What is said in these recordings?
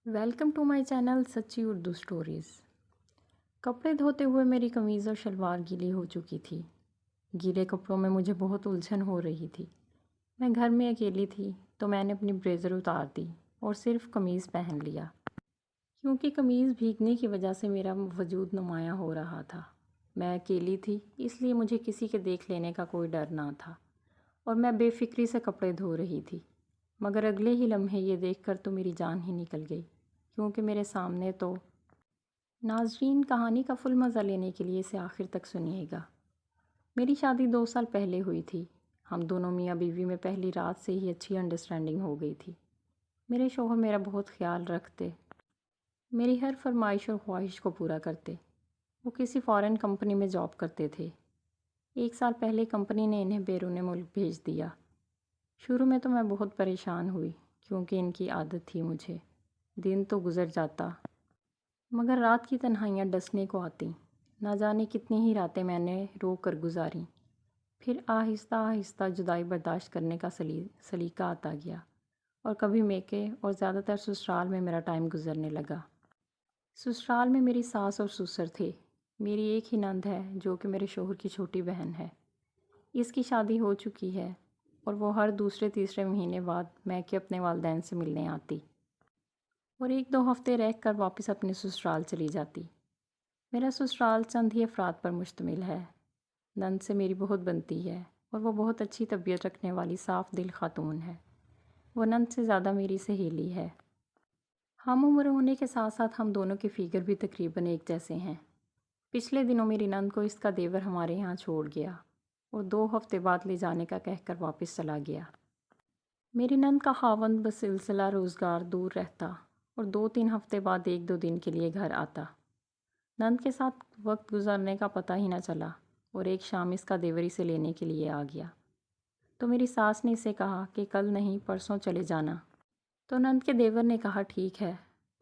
Welcome to my channel سچی Urdu stories. کپڑے دھوتے ہوئے میری قمیض اور شلوار گیلی ہو چکی تھی۔ گیلے کپڑوں میں مجھے بہت الجھن ہو رہی تھی۔ میں گھر میں اکیلی تھی تو میں نے اپنی بلیزر اتار دی اور صرف قمیض پہن لیا، کیونکہ قمیض بھیگنے کی وجہ سے میرا وجود نمایاں ہو رہا تھا۔ میں اکیلی تھی، اس لیے مجھے کسی کے دیکھ لینے کا کوئی ڈر نہ تھا اور میں بے فکری سے کپڑے دھو رہی تھی۔ مگر اگلے ہی لمحے یہ دیکھ کر تو میری جان ہی نکل گئی، کیونکہ میرے سامنے تو ناظرین کہانی کا فل مزہ لینے کے لیے اسے آخر تک سنیے گا۔ میری شادی 2 سال پہلے ہوئی تھی۔ ہم دونوں میاں بیوی میں پہلی رات سے ہی اچھی انڈرسٹینڈنگ ہو گئی تھی۔ میرے شوہر میرا بہت خیال رکھتے، میری ہر فرمائش اور خواہش کو پورا کرتے۔ وہ کسی فارن کمپنی میں جاب کرتے تھے۔ 1 سال پہلے کمپنی نے انہیں بیرون ملک بھیج دیا۔ شروع میں تو میں بہت پریشان ہوئی، کیونکہ ان کی عادت تھی مجھے۔ دن تو گزر جاتا، مگر رات کی تنہائیاں ڈسنے کو آتیں۔ نہ جانے کتنی ہی راتیں میں نے رو کر گزاریں۔ پھر آہستہ آہستہ جدائی برداشت کرنے کا سلیقہ آتا گیا، اور کبھی میکے اور زیادہ تر سسرال میں میرا ٹائم گزرنے لگا۔ سسرال میں میری ساس اور سسر تھے۔ میری ایک ہی نند ہے جو کہ میرے شوہر کی چھوٹی بہن ہے۔ اس کی شادی ہو چکی ہے اور وہ ہر دوسرے تیسرے مہینے بعد میکے اپنے والدین سے ملنے آتی اور 1-2 ہفتے رہ کر واپس اپنے سسرال چلی جاتی۔ میرا سسرال چند ہی افراد پر مشتمل ہے۔ نند سے میری بہت بنتی ہے اور وہ بہت اچھی طبیعت رکھنے والی صاف دل خاتون ہے۔ وہ نند سے زیادہ میری سہیلی ہے۔ ہم عمر ہونے کے ساتھ ساتھ ہم دونوں کے فیگر بھی تقریباً ایک جیسے ہیں۔ پچھلے دنوں میری نند کو اس کا دیور ہمارے یہاں چھوڑ گیا اور 2 ہفتے بعد لے جانے کا کہہ کر واپس چلا گیا۔ میری نند کا خاوند بسلسلہ روزگار دور رہتا اور 2-3 ہفتے بعد 1-2 دن کے لیے گھر آتا۔ نند کے ساتھ وقت گزارنے کا پتہ ہی نہ چلا اور ایک شام اس کا دیور اسے لینے کے لیے آ گیا۔ تو میری ساس نے اسے کہا کہ کل نہیں پرسوں چلے جانا۔ تو نند کے دیور نے کہا ٹھیک ہے،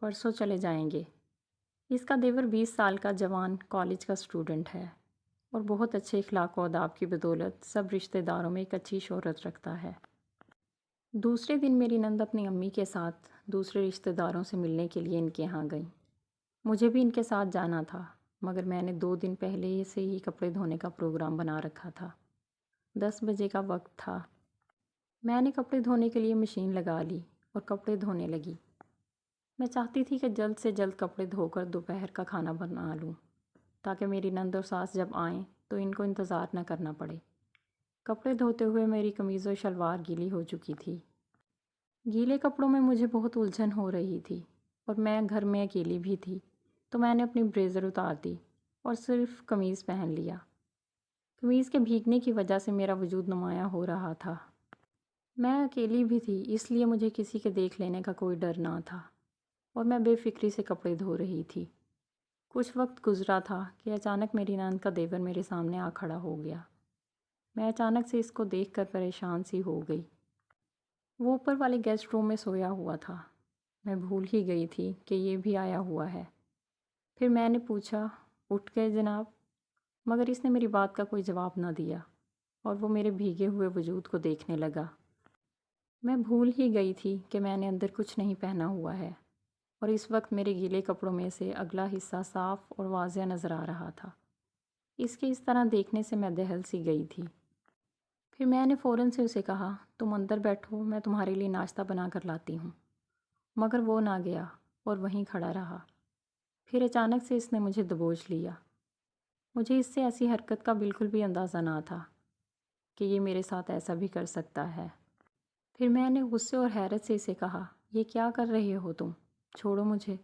پرسوں چلے جائیں گے۔ اس کا دیور 20 سال کا جوان کالج کا اسٹوڈنٹ ہے اور بہت اچھے اخلاق و آداب کی بدولت سب رشتہ داروں میں ایک اچھی شہرت رکھتا ہے۔ دوسرے دن میری نند اپنی امی کے ساتھ دوسرے رشتہ داروں سے ملنے کے لیے ان کے یہاں گئیں۔ مجھے بھی ان کے ساتھ جانا تھا، مگر میں نے 2 دن پہلے سے ہی کپڑے دھونے کا پروگرام بنا رکھا تھا۔ 10 بجے کا وقت تھا۔ میں نے کپڑے دھونے کے لیے مشین لگا لی اور کپڑے دھونے لگی۔ میں چاہتی تھی کہ جلد سے جلد کپڑے دھو کر دوپہر کا کھانا بنا لوں، تاکہ میری نند اور ساس جب آئیں تو ان کو انتظار نہ کرنا پڑے۔ کپڑے دھوتے ہوئے میری قمیض و شلوار گیلی ہو چکی تھی۔ گیلے کپڑوں میں مجھے بہت الجھن ہو رہی تھی اور میں گھر میں اکیلی بھی تھی، تو میں نے اپنی بلیزر اتار دی اور صرف قمیض پہن لیا۔ قمیض کے بھیگنے کی وجہ سے میرا وجود نمایاں ہو رہا تھا۔ میں اکیلی بھی تھی، اس لیے مجھے کسی کے دیکھ لینے کا کوئی ڈر نہ تھا اور میں بے فکری سے کپڑے دھو رہی تھی۔ کچھ وقت گزرا تھا کہ اچانک میری نند کا دیور میرے سامنے آ کھڑا ہو گیا۔ میں اچانک سے اس کو دیکھ کر پریشان سی ہو گئی۔ وہ اوپر والے گیسٹ روم میں سویا ہوا تھا۔ میں بھول ہی گئی تھی کہ یہ بھی آیا ہوا ہے۔ پھر میں نے پوچھا، اٹھ گئے جناب؟ مگر اس نے میری بات کا کوئی جواب نہ دیا اور وہ میرے بھیگے ہوئے وجود کو دیکھنے لگا۔ میں بھول ہی گئی تھی کہ میں نے اندر کچھ نہیں پہنا ہوا ہے اور اس وقت میرے گیلے کپڑوں میں سے اگلا حصہ صاف اور واضح نظر آ رہا تھا۔ اس کے اس طرح دیکھنے سے میں دہل سی گئی تھی۔ پھر میں نے فوراً سے اسے کہا، تم اندر بیٹھو، میں تمہارے لیے ناشتہ بنا کر لاتی ہوں۔ مگر وہ نہ گیا اور وہیں کھڑا رہا۔ پھر اچانک سے اس نے مجھے دبوچ لیا۔ مجھے اس سے ایسی حرکت کا بالکل بھی اندازہ نہ تھا کہ یہ میرے ساتھ ایسا بھی کر سکتا ہے۔ پھر میں نے غصے اور حیرت سے اسے کہا، یہ کیا کر رہے ہو تم؟ چھوڑو مجھے۔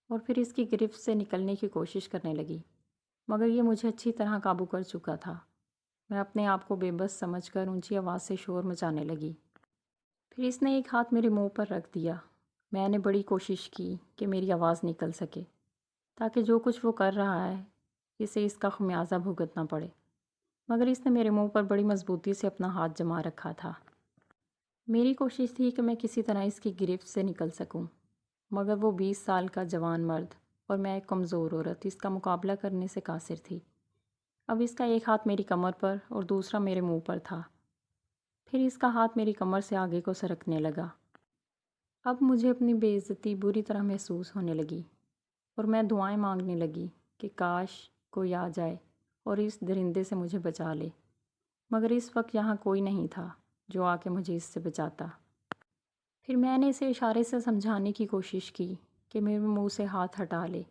اور پھر اس کی گرفت سے نکلنے کی کوشش کرنے لگی، مگر یہ مجھے اچھی طرح قابو کر چکا تھا۔ میں اپنے آپ کو بے بس سمجھ کر اونچی آواز سے شور مچانے لگی۔ پھر اس نے ایک ہاتھ میرے منہ پر رکھ دیا۔ میں نے بڑی کوشش کی کہ میری آواز نکل سکے، تاکہ جو کچھ وہ کر رہا ہے اسے اس کا خمیازہ بھگتنا پڑے، مگر اس نے میرے منہ پر بڑی مضبوطی سے اپنا ہاتھ جما رکھا تھا۔ میری کوشش تھی کہ میں کسی طرح اس کی گرفت سے نکل سکوں، مگر وہ 20 سال کا جوان مرد اور میں ایک کمزور عورت اس کا مقابلہ کرنے سے قاصر تھی۔ اب اس کا ایک ہاتھ میری کمر پر اور دوسرا میرے منہ پر تھا۔ پھر اس کا ہاتھ میری کمر سے آگے کو سرکنے لگا۔ اب مجھے اپنی بے عزتی بری طرح محسوس ہونے لگی اور میں دعائیں مانگنے لگی کہ کاش کوئی آ جائے اور اس درندے سے مجھے بچا لے، مگر اس وقت یہاں کوئی نہیں تھا جو آ کے مجھے اس سے بچاتا۔ پھر میں نے اسے اشارے سے سمجھانے کی کوشش کی کہ میرے منہ سے ہاتھ ہٹا لے،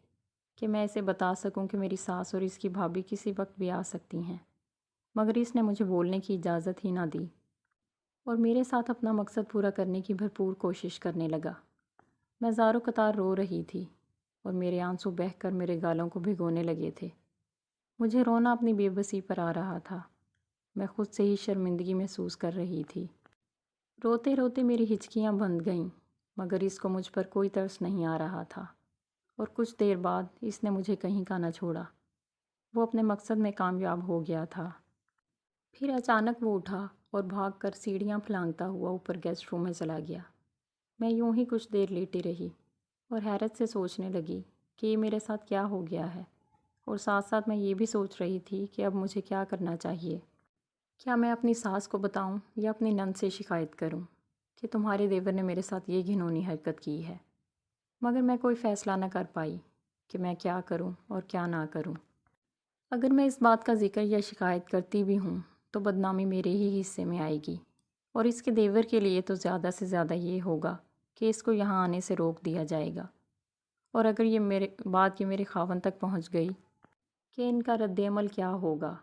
کہ میں اسے بتا سکوں کہ میری ساس اور اس کی بھابھی کسی وقت بھی آ سکتی ہیں، مگر اس نے مجھے بولنے کی اجازت ہی نہ دی اور میرے ساتھ اپنا مقصد پورا کرنے کی بھرپور کوشش کرنے لگا۔ میں زاروں قطار رو رہی تھی اور میرے آنسو بہہ کر میرے گالوں کو بھگونے لگے تھے۔ مجھے رونا اپنی بے بسی پر آ رہا تھا۔ میں خود سے ہی شرمندگی محسوس کر رہی تھی۔ روتے روتے میری ہچکیاں بند گئیں، مگر اس کو مجھ پر کوئی ترس نہیں آ رہا تھا اور کچھ دیر بعد اس نے مجھے کہیں کا نہ چھوڑا۔ وہ اپنے مقصد میں کامیاب ہو گیا تھا۔ پھر اچانک وہ اٹھا اور بھاگ کر سیڑھیاں پھلانگتا ہوا اوپر گیسٹ روم میں چلا گیا۔ میں یوں ہی کچھ دیر لیٹی رہی اور حیرت سے سوچنے لگی کہ یہ میرے ساتھ کیا ہو گیا ہے، اور ساتھ ساتھ میں یہ بھی سوچ رہی تھی کہ اب مجھے کیا کرنا چاہیے۔ کیا میں اپنی ساس کو بتاؤں یا اپنی نند سے شکایت کروں کہ تمہارے دیور نے میرے ساتھ یہ گھنونی حرکت کی ہے؟ مگر میں کوئی فیصلہ نہ کر پائی کہ میں کیا کروں اور کیا نہ کروں۔ اگر میں اس بات کا ذکر یا شکایت کرتی بھی ہوں تو بدنامی میرے ہی حصے میں آئے گی، اور اس کے دیور کے لیے تو زیادہ سے زیادہ یہ ہوگا کہ اس کو یہاں آنے سے روک دیا جائے گا، اور اگر یہ بات میرے خاوند تک پہنچ گئی کہ ان کا رد عمل کیا ہوگا۔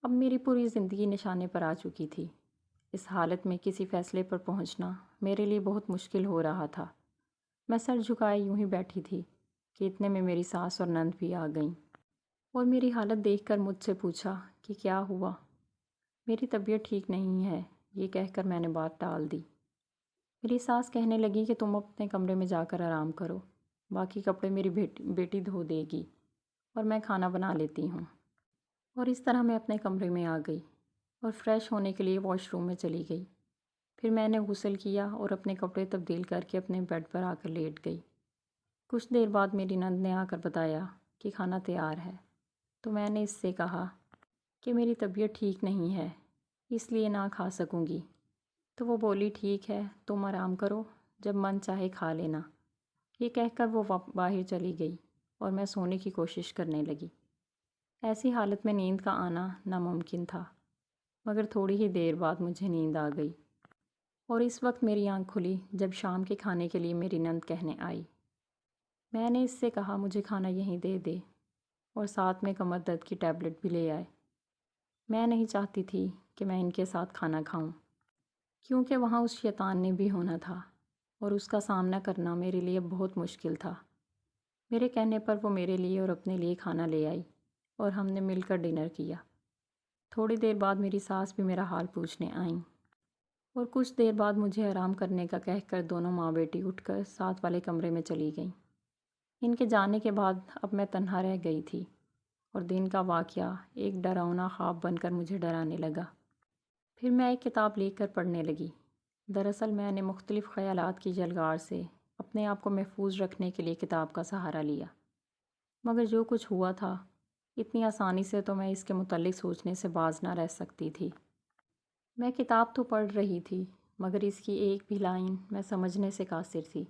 اب میری پوری زندگی نشانے پر آ چکی تھی۔ اس حالت میں کسی فیصلے پر پہنچنا میرے لیے بہت مشکل ہو رہا تھا۔ میں سر جھکائے یوں ہی بیٹھی تھی کہ اتنے میں میری ساس اور نند بھی آ گئیں اور میری حالت دیکھ کر مجھ سے پوچھا کہ کیا ہوا۔ میری طبیعت ٹھیک نہیں ہے، یہ کہہ کر میں نے بات ٹال دی۔ میری ساس کہنے لگی کہ تم اپنے کمرے میں جا کر آرام کرو، باقی کپڑے میری بیٹی دھو دے گی اور میں کھانا بنا لیتی ہوں۔ اور اس طرح میں اپنے کمرے میں آ گئی اور فریش ہونے کے لیے واش روم میں چلی گئی۔ پھر میں نے غسل کیا اور اپنے کپڑے تبدیل کر کے اپنے بیڈ پر آ کر لیٹ گئی۔ کچھ دیر بعد میری نند نے آ کر بتایا کہ کھانا تیار ہے، تو میں نے اس سے کہا کہ میری طبیعت ٹھیک نہیں ہے، اس لیے نہ کھا سکوں گی۔ تو وہ بولی ٹھیک ہے، تم آرام کرو، جب من چاہے کھا لینا۔ یہ کہہ کر وہ باہر چلی گئی اور میں سونے کی کوشش کرنے لگی۔ ایسی حالت میں نیند کا آنا ناممکن تھا، مگر تھوڑی ہی دیر بعد مجھے نیند آ گئی، اور اس وقت میری آنکھ کھلی جب شام کے کھانے کے لیے میری نند کہنے آئی۔ میں نے اس سے کہا مجھے کھانا یہیں دے دے اور ساتھ میں کمر درد کی ٹیبلٹ بھی لے آئے۔ میں نہیں چاہتی تھی کہ میں ان کے ساتھ کھانا کھاؤں، کیونکہ وہاں اس شیطان نے بھی ہونا تھا اور اس کا سامنا کرنا میرے لیے بہت مشکل تھا۔ میرے کہنے پر وہ میرے لیے اور اپنے لیے کھانا لے آئی اور ہم نے مل کر ڈنر کیا۔ تھوڑی دیر بعد میری ساس بھی میرا حال پوچھنے آئیں، اور کچھ دیر بعد مجھے آرام کرنے کا کہہ کر دونوں ماں بیٹی اٹھ کر ساتھ والے کمرے میں چلی گئیں۔ ان کے جانے کے بعد اب میں تنہا رہ گئی تھی، اور دن کا واقعہ ایک ڈراؤنا خواب بن کر مجھے ڈرانے لگا۔ پھر میں ایک کتاب لے کر پڑھنے لگی۔ دراصل میں نے مختلف خیالات کی جلگار سے اپنے آپ کو محفوظ رکھنے کے لیے کتاب کا سہارا لیا، مگر جو کچھ ہوا تھا اتنی آسانی سے تو میں اس کے متعلق سوچنے سے باز نہ رہ سکتی تھی۔ میں کتاب تو پڑھ رہی تھی، مگر اس کی ایک بھی لائن میں سمجھنے سے قاصر تھی۔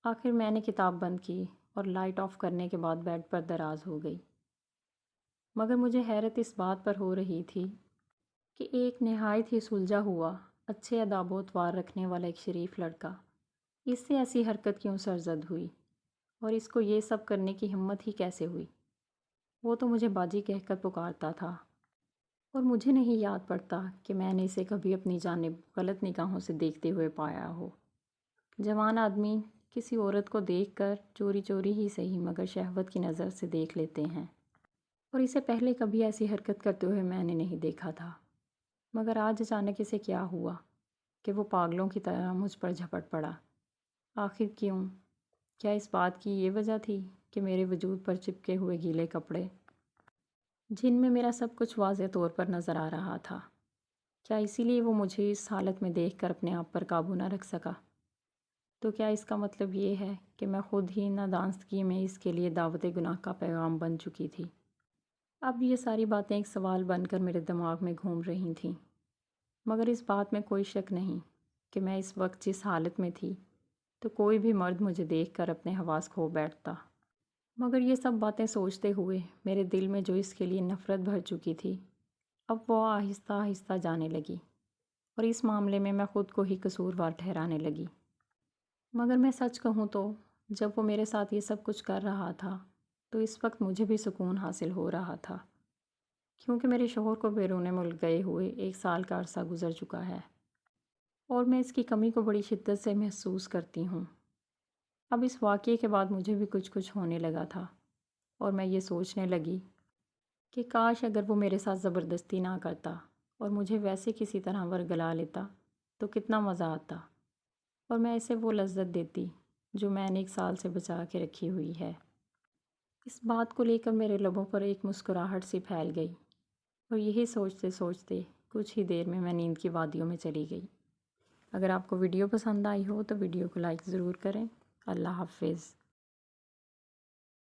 آخر میں نے کتاب بند کی اور لائٹ آف کرنے کے بعد بیڈ پر دراز ہو گئی، مگر مجھے حیرت اس بات پر ہو رہی تھی کہ ایک نہایت ہی سلجھا ہوا، اچھے آداب و اطوار رکھنے والا ایک شریف لڑکا اس سے ایسی حرکت کیوں سرزد ہوئی، اور اس کو یہ سب کرنے کی ہمت ہی کیسے ہوئی۔ وہ تو مجھے باجی کہہ کر پکارتا تھا، اور مجھے نہیں یاد پڑتا کہ میں نے اسے کبھی اپنی جانب غلط نگاہوں سے دیکھتے ہوئے پایا ہو۔ جوان آدمی کسی عورت کو دیکھ کر چوری چوری ہی صحیح مگر شہوت کی نظر سے دیکھ لیتے ہیں، اور اسے پہلے کبھی ایسی حرکت کرتے ہوئے میں نے نہیں دیکھا تھا۔ مگر آج اچانک اسے کیا ہوا کہ وہ پاگلوں کی طرح مجھ پر جھپٹ پڑا؟ آخر کیوں؟ کیا اس بات کی یہ وجہ تھی کہ میرے وجود پر چپکے ہوئے گیلے کپڑے، جن میں میرا سب کچھ واضح طور پر نظر آ رہا تھا، کیا اسی لیے وہ مجھے اس حالت میں دیکھ کر اپنے آپ پر قابو نہ رکھ سکا؟ تو کیا اس کا مطلب یہ ہے کہ میں خود ہی نادانستگی میں اس کے لیے دعوت گناہ کا پیغام بن چکی تھی؟ اب یہ ساری باتیں ایک سوال بن کر میرے دماغ میں گھوم رہی تھیں، مگر اس بات میں کوئی شک نہیں کہ میں اس وقت جس حالت میں تھی تو کوئی بھی مرد مجھے دیکھ کر اپنے حواس کھو بیٹھتا۔ مگر یہ سب باتیں سوچتے ہوئے میرے دل میں جو اس کے لیے نفرت بھر چکی تھی، اب وہ آہستہ آہستہ جانے لگی اور اس معاملے میں خود کو ہی قصوروار ٹھہرانے لگی۔ مگر میں سچ کہوں تو جب وہ میرے ساتھ یہ سب کچھ کر رہا تھا تو اس وقت مجھے بھی سکون حاصل ہو رہا تھا، کیونکہ میرے شوہر کو بیرون ملک گئے ہوئے 1 سال کا عرصہ گزر چکا ہے اور میں اس کی کمی کو بڑی شدت سے محسوس کرتی ہوں۔ اب اس واقعے کے بعد مجھے بھی کچھ ہونے لگا تھا اور میں یہ سوچنے لگی کہ کاش اگر وہ میرے ساتھ زبردستی نہ کرتا اور مجھے ویسے کسی طرح ورگلا لیتا تو کتنا مزہ آتا، اور میں اسے وہ لذت دیتی جو میں نے 1 سال سے بچا کے رکھی ہوئی ہے۔ اس بات کو لے کر میرے لبوں پر ایک مسکراہٹ سی پھیل گئی اور یہی سوچتے سوچتے کچھ ہی دیر میں نیند کی وادیوں میں چلی گئی۔ اگر آپ کو ویڈیو پسند آئی ہو تو ویڈیو کو لائک ضرور کریں۔ اللہ حافظ۔